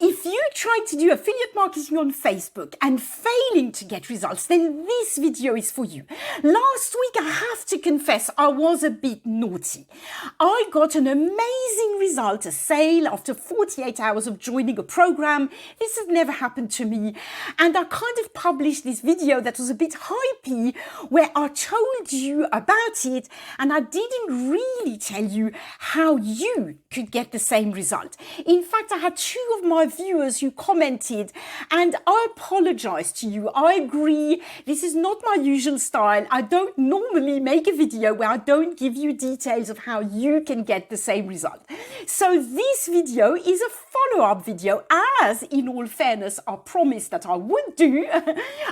If you try to do affiliate marketing on Facebook and failing to get results, then this video is for you. Last week, I have to confess, I was a bit naughty. I got an amazing result, a sale, after 48 hours of joining a program. This has never happened to me. And I kind of published this video that was a bit hypey, where I told you about it, and I didn't really tell you how you could get the same result. In fact, I had 2 of my viewers who commented, and I apologize to you. I agree, this is not my usual style. I don't normally make a video where I don't give you details of how you can get the same result. So this video is a follow-up video, as in all fairness, I promised that I would do.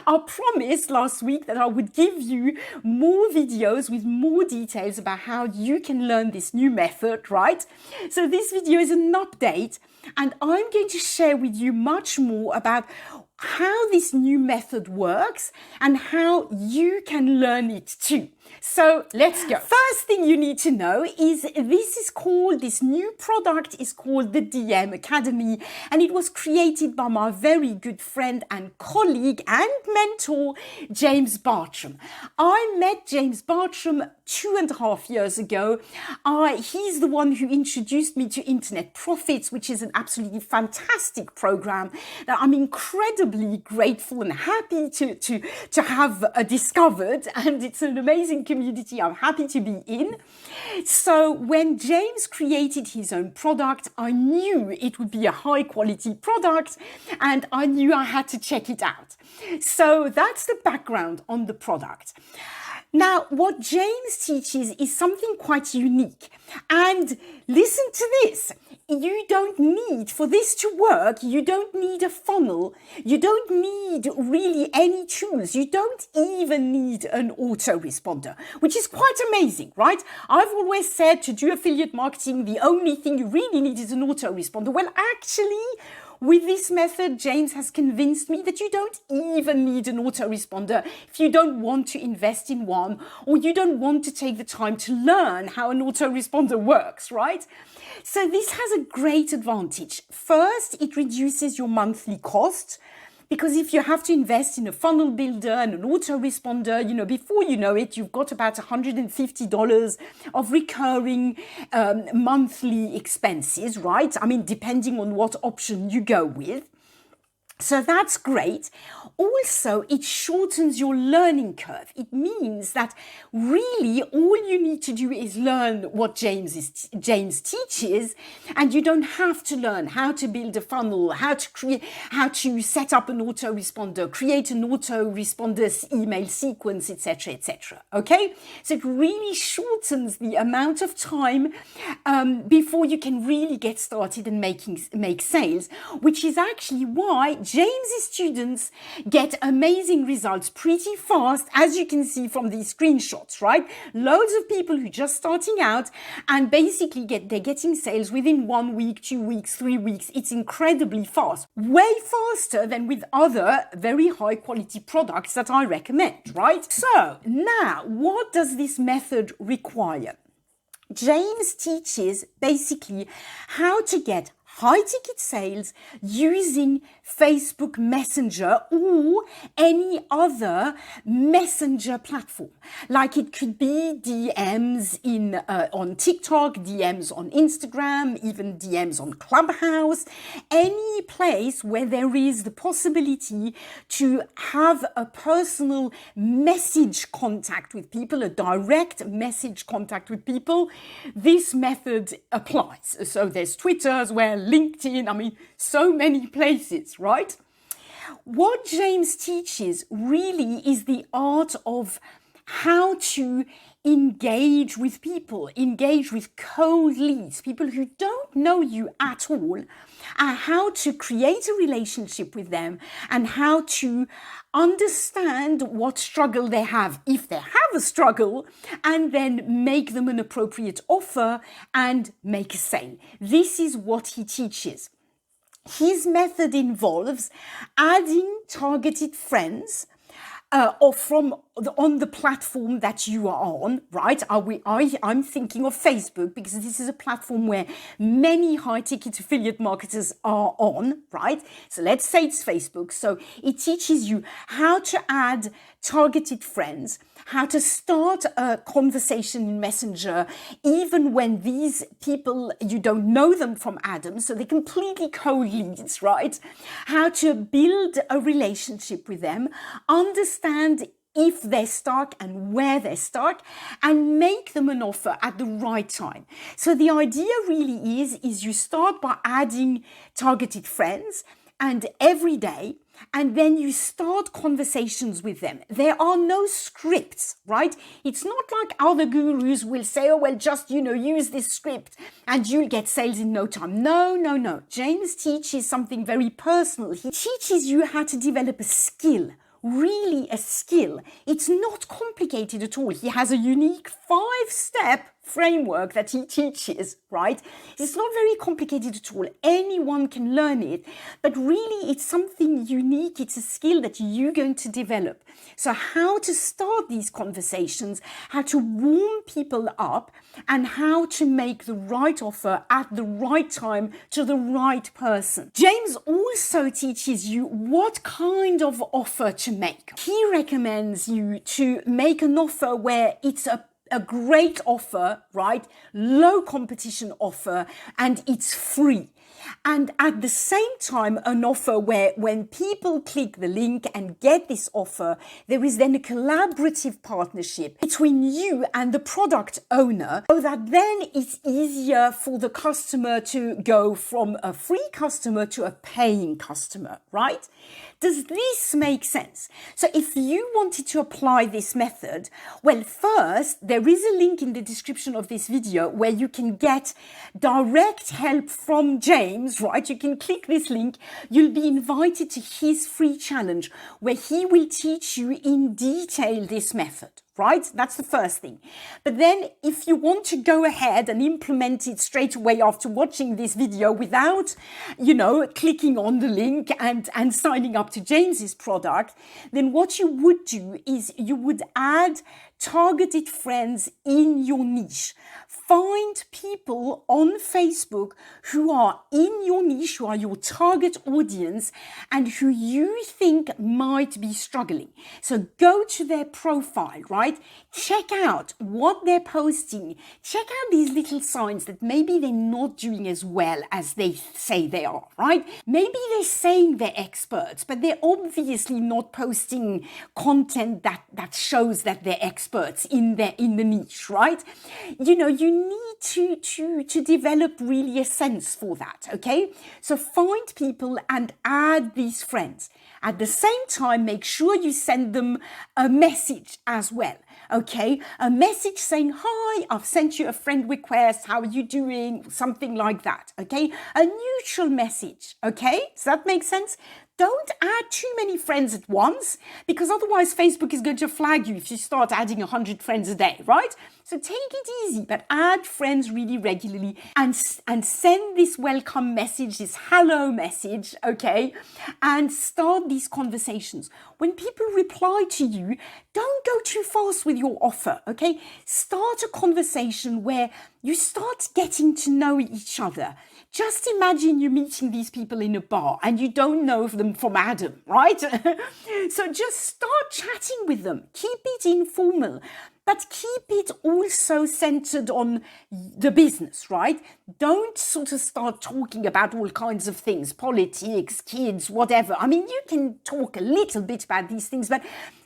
I promised last week that I would give you more videos with more details about how you can learn this new method, right? So this video is an update, and I'm going to share with you much more about how this new method works and how you can learn it too. So let's go. First thing you need to know is this new product is called the DM Academy, and it was created by my very good friend and colleague and mentor, James Bartram. I met James Bartram 2.5 years ago. He's the one who introduced me to Internet Profits, which is an absolutely fantastic program that I'm incredibly grateful and happy to have discovered, and it's an amazing community I'm happy to be in. So when James created his own product, I knew it would be a high quality product, and I knew I had to check it out. So that's the background on the product. Now, what James teaches is something quite unique. And listen to this. You don't need, for this to work, you don't need a funnel. You don't need really any tools. You don't even need an autoresponder, which is quite amazing, right? I've always said to do affiliate marketing, the only thing you really need is an autoresponder. Well, actually, with this method, James has convinced me that you don't even need an autoresponder if you don't want to invest in one, or you don't want to take the time to learn how an autoresponder works, right? So this has a great advantage. First, it reduces your monthly cost, because if you have to invest in a funnel builder and an autoresponder, before you know it, you've got about $150 of recurring monthly expenses, right? I mean, depending on what option you go with. So that's great. Also, it shortens your learning curve. It means that really all you need to do is learn what James teaches, and you don't have to learn how to build a funnel, how to set up an autoresponder, create an autoresponder's email sequence, etc., etc. Okay? So it really shortens the amount of time before you can really get started and make sales, which is actually why James's students get amazing results pretty fast, as you can see from these screenshots, right? Loads of people who are just starting out, and basically they're getting sales within 1 week, 2 weeks, 3 weeks. It's incredibly fast, way faster than with other very high quality products that I recommend, right? So now, what does this method require? James teaches basically how to get high-ticket sales using Facebook Messenger or any other messenger platform. Like it could be DMs on TikTok, DMs on Instagram, even DMs on Clubhouse, any place where there is the possibility to have a personal message contact with people, a direct message contact with people. This method applies. So there's Twitter as well, LinkedIn, I mean, so many places, right? What James teaches really is the art of how to engage with people, engage with cold leads, people who don't know you at all, and how to create a relationship with them, and how to understand what struggle they have, if they have a struggle, and then make them an appropriate offer and make a sale. This is what he teaches. His method involves adding targeted friends, or from on the platform that you are on, right? I'm thinking of Facebook because this is a platform where many high-ticket affiliate marketers are on, right? So let's say it's Facebook. So it teaches you how to add targeted friends, how to start a conversation in Messenger, even when these people, you don't know them from Adam, so they're completely cold leads, right? How to build a relationship with them, understand if they're stuck and where they're stuck, and make them an offer at the right time. So the idea really is you start by adding targeted friends, and every day, and then you start conversations with them. There are no scripts, right? It's not like other gurus will say, oh, well, just, use this script and you'll get sales in no time. No. James teaches something very personal. He teaches you how to develop a skill. Really a skill. It's not complicated at all. He has a unique 5-step framework that he teaches, right? It's not very complicated at all. Anyone can learn it, but really it's something unique. It's a skill that you're going to develop. So how to start these conversations, how to warm people up, and how to make the right offer at the right time to the right person. James also teaches you what kind of offer to make. He recommends you to make an offer where it's a great offer, right? Low competition offer, and it's free. And at the same time, an offer where when people click the link and get this offer, there is then a collaborative partnership between you and the product owner, so that then it's easier for the customer to go from a free customer to a paying customer, right? Does this make sense? So if you wanted to apply this method, well, first, there is a link in the description of this video where you can get direct help from James, right? You can click this link. You'll be invited to his free challenge where he will teach you in detail this method. Right? That's the first thing. But then if you want to go ahead and implement it straight away after watching this video without, clicking on the link and signing up to James's product, then what you would do is you would add targeted friends in your niche. Find people on Facebook who are in your niche, who are your target audience, and who you think might be struggling. So go to their profile, right? Check out what they're posting. Check out these little signs that maybe they're not doing as well as they say they are, right? Maybe they're saying they're experts, but they're obviously not posting content that shows that they're experts in the niche, right? You need to develop really a sense for that, okay? So find people and add these friends. At the same time, make sure you send them a message as well, okay? A message saying, hi, I've sent you a friend request, how are you doing? Something like that, okay? A neutral message, okay? Does that make sense? Don't add too many friends at once, because otherwise Facebook is going to flag you if you start adding 100 friends a day, right? So take it easy, but add friends really regularly and send this welcome message, this hello message, okay? And start these conversations. When people reply to you, don't go too fast with your offer, okay? Start a conversation where you start getting to know each other. Just imagine you're meeting these people in a bar and you don't know them from Adam, right? So just start chatting with them. Keep it informal, but keep it also centered on the business, right? Don't sort of start talking about all kinds of things, politics, kids, whatever. I mean, you can talk a little bit about these things, but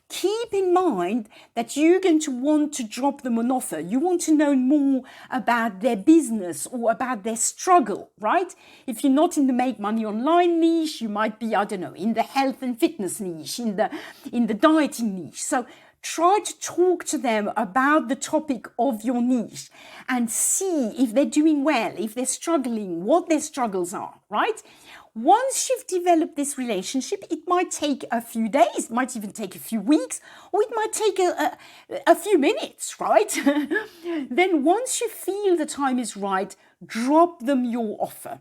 keep in mind that you're going to want to drop them an offer. You want to know more about their business or about their struggle, right? If you're not in the make money online niche, you might be, I don't know, in the health and fitness niche, in the dieting niche. So try to talk to them about the topic of your niche and see if they're doing well, if they're struggling, what their struggles are, right? Once you've developed this relationship, it might take a few days, it might even take a few weeks, or it might take a few minutes, right? Then once you feel the time is right, drop them your offer.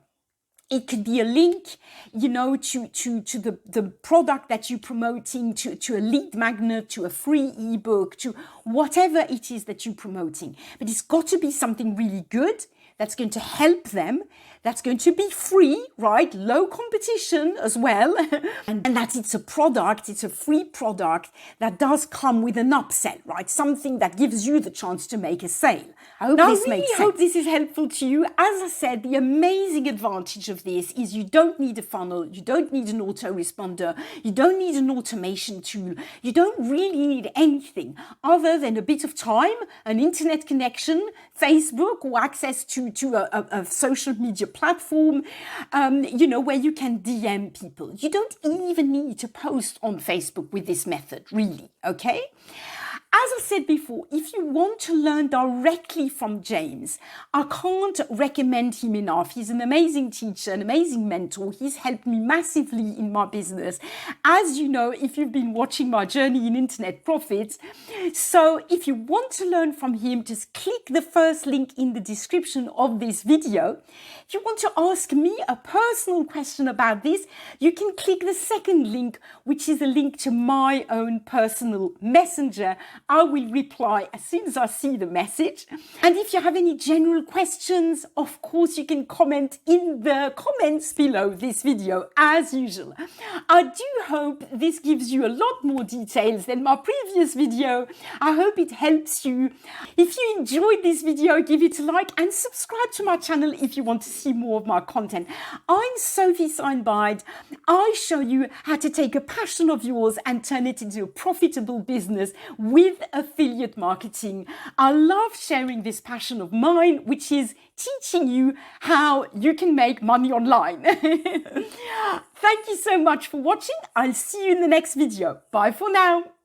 It could be a link, you know, to the product that you're promoting, to a lead magnet, to a free ebook, to whatever it is that you're promoting. But it's got to be something really good that's going to help them, that's going to be free, right? Low competition as well. and that it's a product, it's a free product that does come with an upsell, right? Something that gives you the chance to make a sale. I hope this makes sense. I hope this is helpful to you. As I said, the amazing advantage of this is you don't need a funnel, you don't need an autoresponder, you don't need an automation tool, you don't really need anything other than a bit of time, an internet connection, Facebook, or access to a social media platform, you know, where you can DM people. You don't even need to post on Facebook with this method, really, okay? As I said before, if you want to learn directly from James, I can't recommend him enough. He's an amazing teacher, an amazing mentor. He's helped me massively in my business, as you know, if you've been watching my journey in internet profits. So if you want to learn from him, just click the first link in the description of this video. If you want to ask me a personal question about this, you can click the second link, which is a link to my own personal messenger. I will reply as soon as I see the message. And if you have any general questions, of course, you can comment in the comments below this video, as usual. I do hope this gives you a lot more details than my previous video. I hope it helps you. If you enjoyed this video, give it a like and subscribe to my channel if you want to see more of my content. I'm 𝐸𝐳𝐬𝐬𝐸. I show you how to take a passion of yours and turn it into a profitable business with affiliate marketing. I love sharing this passion of mine, which is teaching you how you can make money online. Thank you so much for watching. I'll see you in the next video. Bye for now.